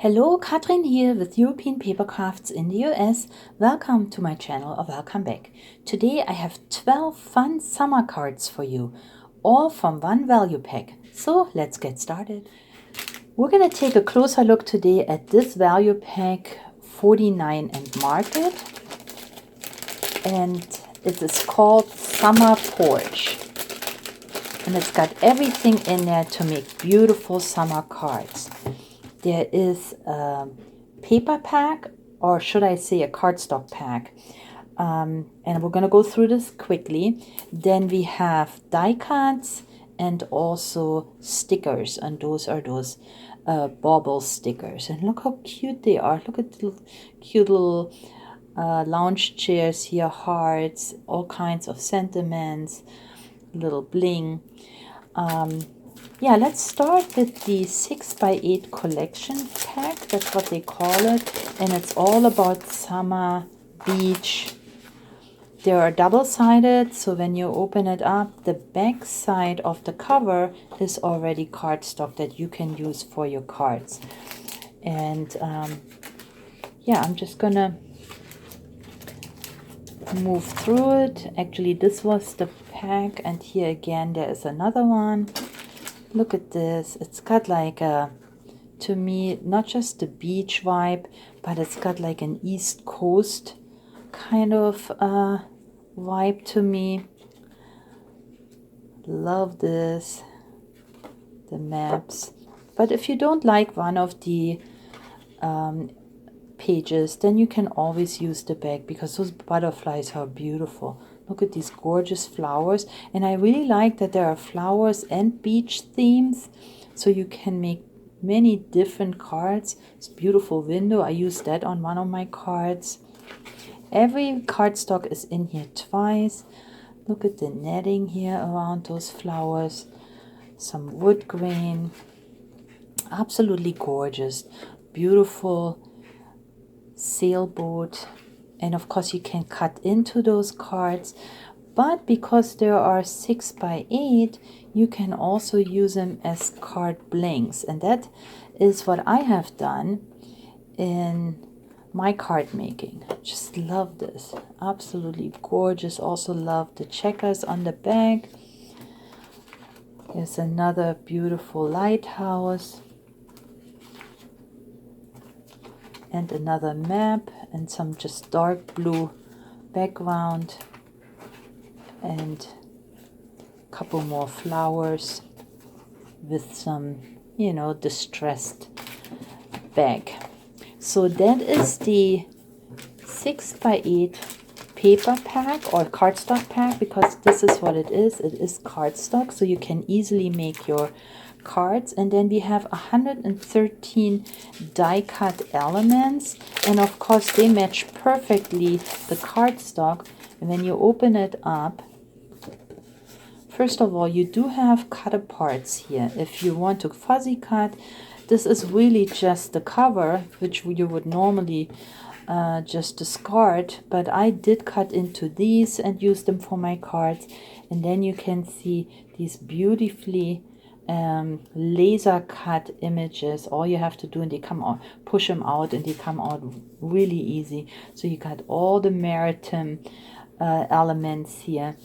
Hello, Katrin here with European Paper Crafts in the US. Welcome to my channel or welcome back. Today I have 12 fun summer cards for you, all from one value pack. So let's get started. We're going to take a closer look today at this value pack 49 and Market. And it is called Summer Porch. And it's got everything in there to make beautiful summer cards. There is a paper pack, or should I say a cardstock pack. And we're going to go through this quickly. Then we have die cuts and also stickers. And those are those bauble stickers. And look how cute they are. Look at the cute little lounge chairs here, hearts, all kinds of sentiments, little bling. Yeah, let's start with the 6x8 collection pack. That's what they call it. And it's all about summer, beach. They are double-sided, so when you open it up, the back side of the cover is already cardstock that you can use for your cards. And yeah, I'm just gonna move through it. Actually, this was the pack, and here again there is another one. Look at this. It's got like a, to me, not just the beach vibe, but it's got like an East Coast kind of vibe to me. Love this. The maps. But if you don't like one of the pages, then you can always use the back, because those butterflies are beautiful. Look at these gorgeous flowers, and I really like that there are flowers and beach themes, so you can make many different cards. It's a beautiful window. I used that on one of my cards. Every cardstock is in here twice. Look at the netting here around those flowers. Some wood grain. Absolutely gorgeous. Beautiful sailboat. And of course you can cut into those cards, but because there are 6x8, you can also use them as card blanks, and that is what I have done in my card making. Just love this. Absolutely gorgeous. Also love the checkers on the back. Here's another beautiful lighthouse. And another map and some just dark blue background and a couple more flowers with some, you know, distressed bag. So that is the 6x8 paper pack or cardstock pack, because this is what it is. It is cardstock, so you can easily make your cards. And then we have 113 die cut elements, and of course they match perfectly the cardstock. And when you open it up, first of all, you do have cut parts here. If you want to fuzzy cut, this is really just the cover, which you would normally just discard, but I did cut into these and use them for my cards. And then you can see these beautifully laser cut images. All you have to do, and they come out, push them out, and they come out really easy. So you got all the maritime elements here,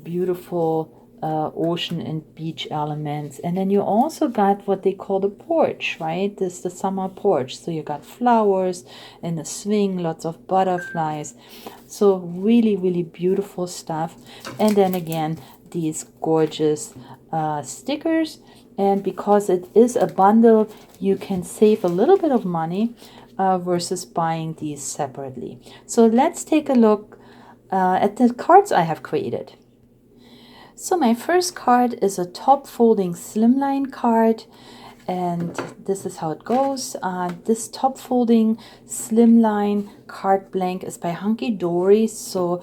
beautiful ocean and beach elements. And then you also got what they call the porch, right? This is the summer porch. So you got flowers and a swing, lots of butterflies. So really, really beautiful stuff. And then again, these gorgeous stickers. And because it is a bundle, you can save a little bit of money versus buying these separately. So let's take a look at the cards I have created. So my first card is a top folding slimline card, and this is how it goes. This top folding slimline card blank is by Hunky Dory. So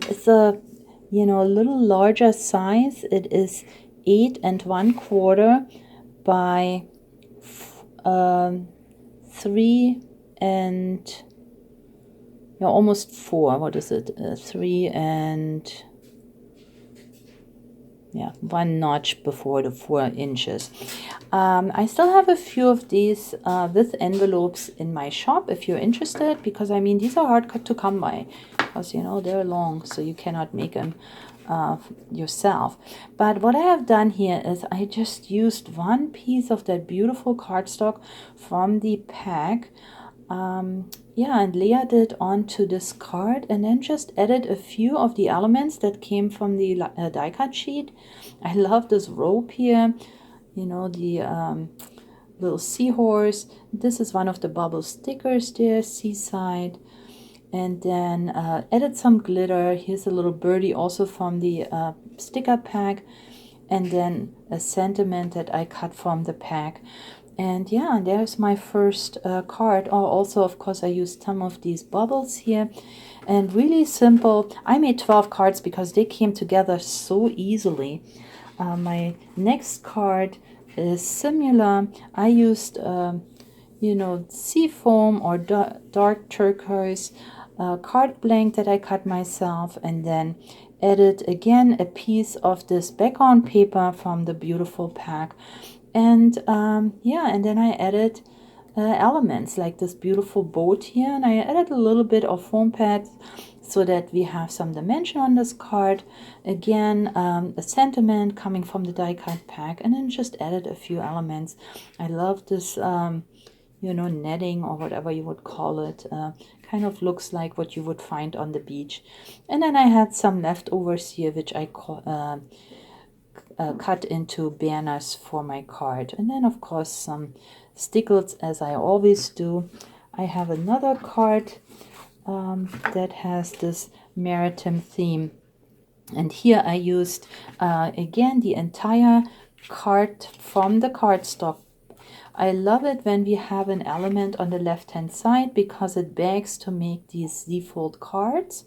it's a, you know, a little larger size. It is 8 1/4 by 3 and, yeah, almost 4. What is it? 3 and yeah, 1 notch before the 4 inches. I still have a few of these with envelopes in my shop if you're interested, because I mean these are hard to come by, because you know they're long, so you cannot make them yourself. But what I have done here is I just used one piece of that beautiful cardstock from the pack, yeah, and layered it onto this card, and then just added a few of the elements that came from the die cut sheet. I love this rope here, you know, the little seahorse. This is one of the bubble stickers there, seaside. And then added some glitter. Here's a little birdie also from the sticker pack, and then a sentiment that I cut from the pack. And yeah, there's my first card. Oh, also, of course, I used some of these bubbles here. And really simple. I made 12 cards because they came together so easily. My next card is similar. I used, you know, sea foam or dark turquoise card blank that I cut myself, and then added again a piece of this background paper from the beautiful pack. And yeah, and then I added elements like this beautiful boat here, and I added a little bit of foam pads so that we have some dimension on this card. Again, a sentiment coming from the die cut pack, and then just added a few elements. I love this you know, netting or whatever you would call it. Kind of looks like what you would find on the beach. And then I had some leftovers here which I cut into banners for my card. And then of course some stickles, as I always do. I have another card that has this maritime theme, and here I used again the entire card from the cardstock. I love it when we have an element on the left hand side because it begs to make these Z-fold cards.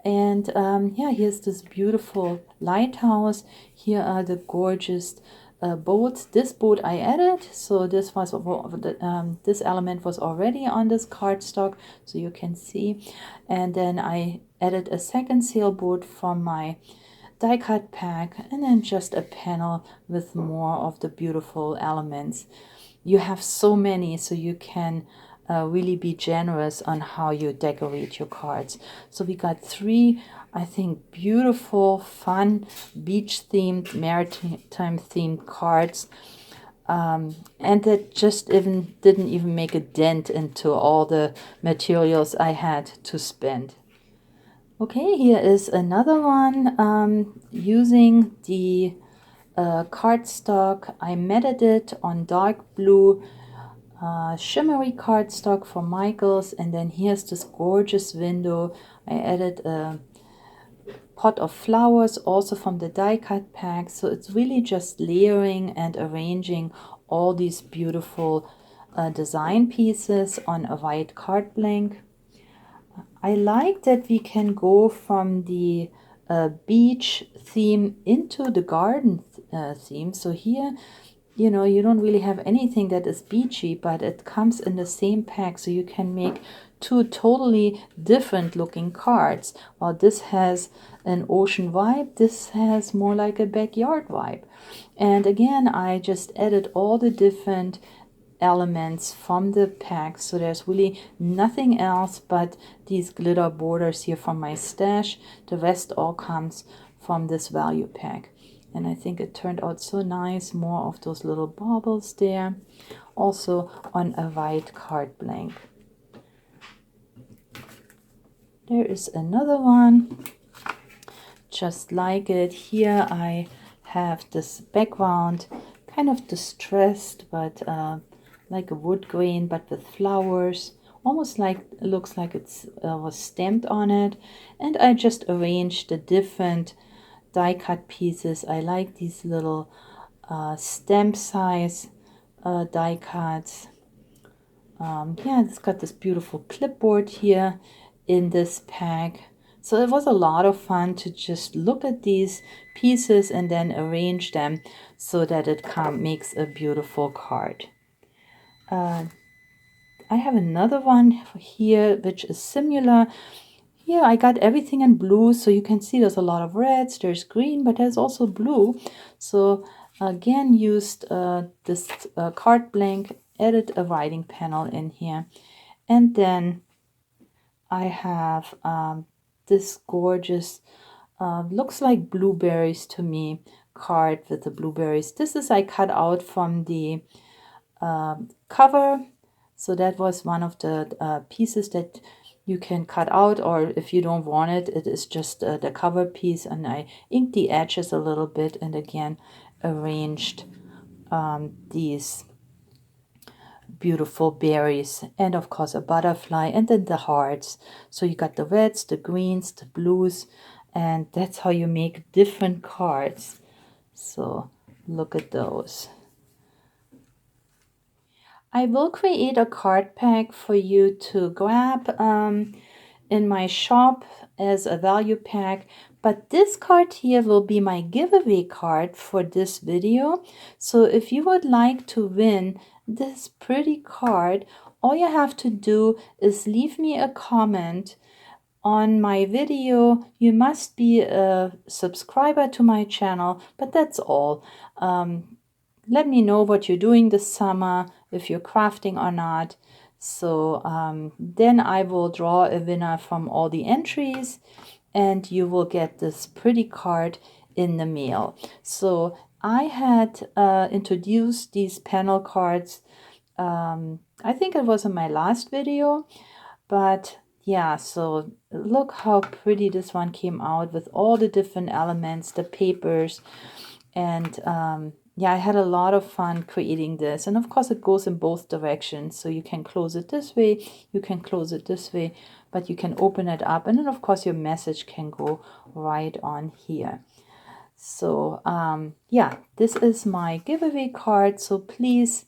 And yeah, here's this beautiful lighthouse. Here are the gorgeous boats. This boat I added, so this was this element was already on this cardstock, so you can see. And then I added a second sailboat from my die cut pack, and then just a panel with more of the beautiful elements. You have so many, so you can really be generous on how you decorate your cards. So we got 3, I think, beautiful, fun, beach-themed, maritime-themed cards. And that just didn't even make a dent into all the materials I had to spend. Okay, here is another one using the cardstock. I matted it on dark blue shimmery cardstock from Michaels, and then here's this gorgeous window. I added a pot of flowers also from the die cut pack, so it's really just layering and arranging all these beautiful design pieces on a white card blank. I like that we can go from the beach theme into the garden theme. So here, you know, you don't really have anything that is beachy, but it comes in the same pack, so you can make 2 totally different looking cards. While this has an ocean vibe, this has more like a backyard vibe. And again, I just added all the different elements from the pack, so there's really nothing else but these glitter borders here from my stash. The rest all comes from this value pack, and I think it turned out so nice. More of those little baubles there, also on a white card blank. There is another one just like it. Here I have this background, kind of distressed, but like a wood grain, but with flowers, almost like it looks like it's was stamped on it. And I just arranged the different die cut pieces. I like these little stamp size die cuts. Yeah, it's got this beautiful clipboard here in this pack. So it was a lot of fun to just look at these pieces and then arrange them so that it makes a beautiful card. I have another one here which is similar. here I got everything in blue, so you can see there's a lot of reds, there's green, but there's also blue. So again, used this card blank, added a writing panel in here, and then I have this gorgeous, looks like blueberries to me, card with the blueberries. This is I cut out from the cover, so that was one of the pieces that you can cut out, or if you don't want it, it is just the cover piece, and I inked the edges a little bit and again arranged these beautiful berries, and of course a butterfly, and then the hearts. So you got the reds, the greens, the blues, and that's how you make different cards. So look at those. I will create a card pack for you to grab in my shop as a value pack, but this card here will be my giveaway card for this video. So if you would like to win this pretty card, all you have to do is leave me a comment on my video. You must be a subscriber to my channel, but that's all. Let me know what you're doing this summer, if you're crafting or not. So then I will draw a winner from all the entries, and you will get this pretty card in the mail. So I had introduced these panel cards, I think it was in my last video, but yeah, so look how pretty this one came out with all the different elements, the papers, and yeah, I had a lot of fun creating this. And of course it goes in both directions, so you can close it this way, you can close it this way, but you can open it up, and then of course your message can go right on here. So yeah, this is my giveaway card, so please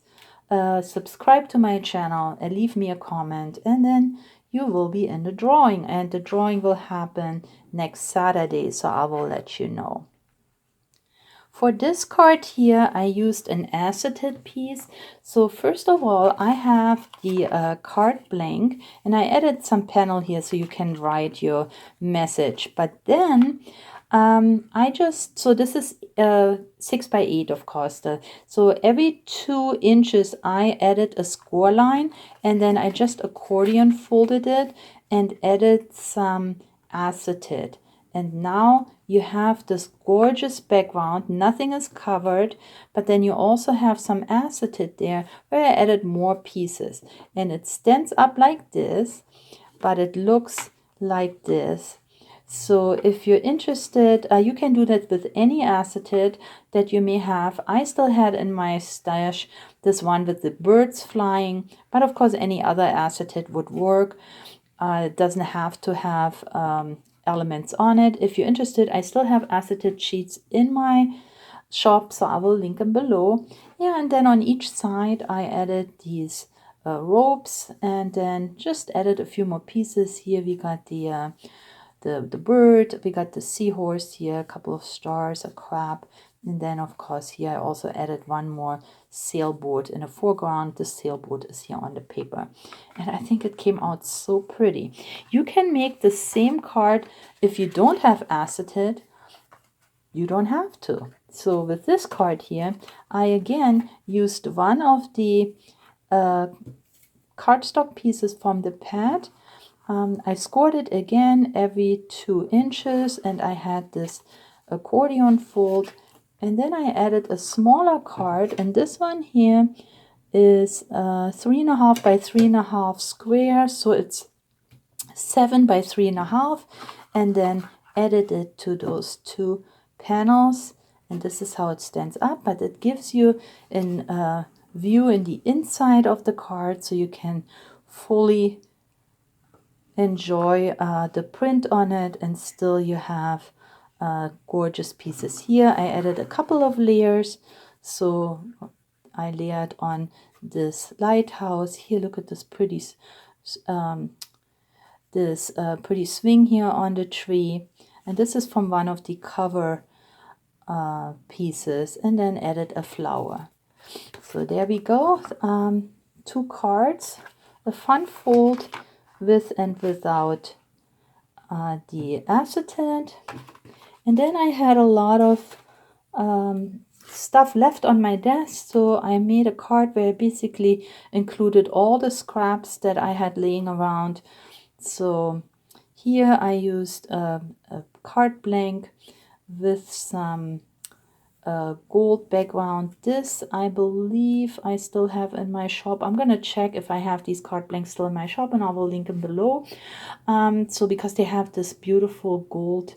subscribe to my channel and leave me a comment, and then you will be in the drawing, and the drawing will happen next Saturday, so I will let you know. For this card here, I used an acetate piece. So first of all, I have the card blank, and I added some panel here so you can write your message. But then so this is 6 by 8, of course. So every 2 inches, I added a score line, and then I just accordion folded it and added some acetate. And now you have this gorgeous background, nothing is covered, but then you also have some acetate there where I added more pieces. And it stands up like this, but it looks like this. So if you're interested, you can do that with any acetate that you may have. I still had in my stash this one with the birds flying, but of course any other acetate would work. It doesn't have to have elements on it. If you're interested, I still have acetate sheets in my shop, so I will link them below. Yeah, and then on each side I added these ropes, and then just added a few more pieces. Here we got the bird, we got the seahorse here, a couple of stars, a crab, and then of course here I also added one more sailboat in the foreground. The sailboat is here on the paper, and I think it came out so pretty. You can make the same card if you don't have acetate. You don't have to. So with this card here, I again used one of the cardstock pieces from the pad. I scored it again every 2 inches, and I had this accordion fold, and then I added a smaller card, and this one here is 3.5 by 3.5 square, so it's 7 by 3.5, and then added it to those 2 panels, and this is how it stands up, but it gives you a view in the inside of the card, so you can fully enjoy the print on it, and still you have gorgeous pieces here. I added a couple of layers, so I layered on this lighthouse here. Look at this pretty pretty swing here on the tree, and this is from one of the cover pieces, and then added a flower. So there we go. 2 cards, a fun fold with and without the acetate. And then I had a lot of stuff left on my desk, so I made a card where I basically included all the scraps that I had laying around. So here I used a card blank with some gold background. This I believe I still have in my shop. I'm gonna check if I have these card blanks still in my shop, and I will link them below. So because they have this beautiful gold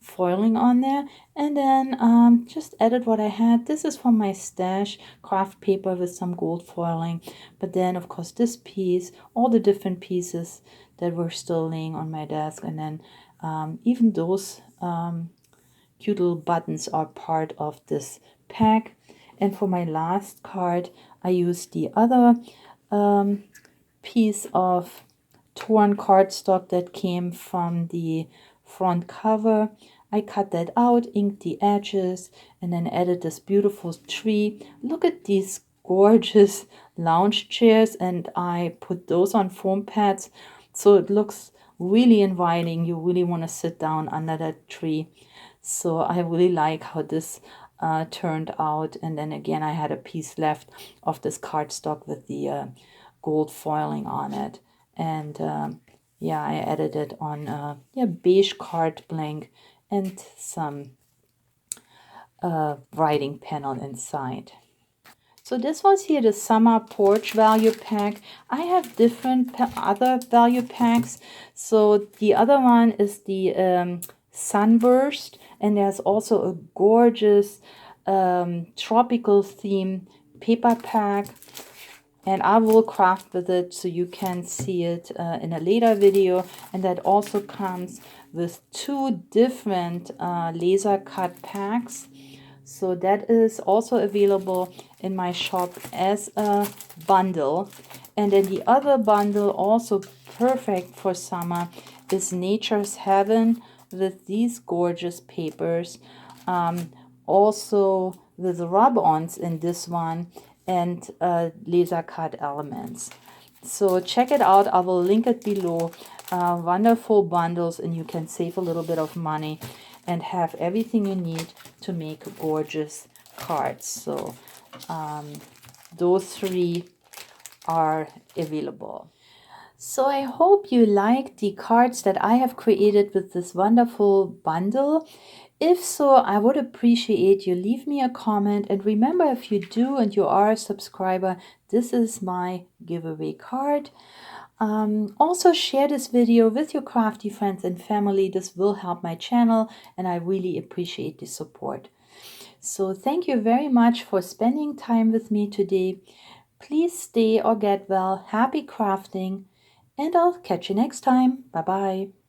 foiling on there, and then just added what I had. This is from my stash, craft paper with some gold foiling, but then of course this piece, all the different pieces that were still laying on my desk, and then even those cute little buttons are part of this pack. And for my last card, I used the other piece of torn cardstock that came from the front cover. I cut that out, inked the edges, and then added this beautiful tree. Look at these gorgeous lounge chairs, and I put those on foam pads, so it looks really inviting. You really want to sit down under that tree. So I really like how this turned out. And then again, I had a piece left of this cardstock with the gold foiling on it. And yeah, I added it on beige card blank and some writing panel inside. So this was here the summer porch value pack. I have different other value packs. So the other one is the Sunburst, and there's also a gorgeous tropical theme paper pack, and I will craft with it so you can see it in a later video. And that also comes with 2 different laser cut packs. So that is also available in my shop as a bundle. And then the other bundle, also perfect for summer, is Nature's Heaven with these gorgeous papers. Also with rub-ons in this one, and laser cut elements. So check it out. I will link it below. Wonderful bundles, and you can save a little bit of money and have everything you need to make gorgeous cards. So those 3 are available. So I hope you like the cards that I have created with this wonderful bundle. If so, I would appreciate you leave me a comment, and remember, if you do and you are a subscriber, this is my giveaway card. Also share this video with your crafty friends and family. This will help my channel, and I really appreciate the support. So thank you very much for spending time with me today. Please stay or get well. Happy crafting, and I'll catch you next time. Bye bye.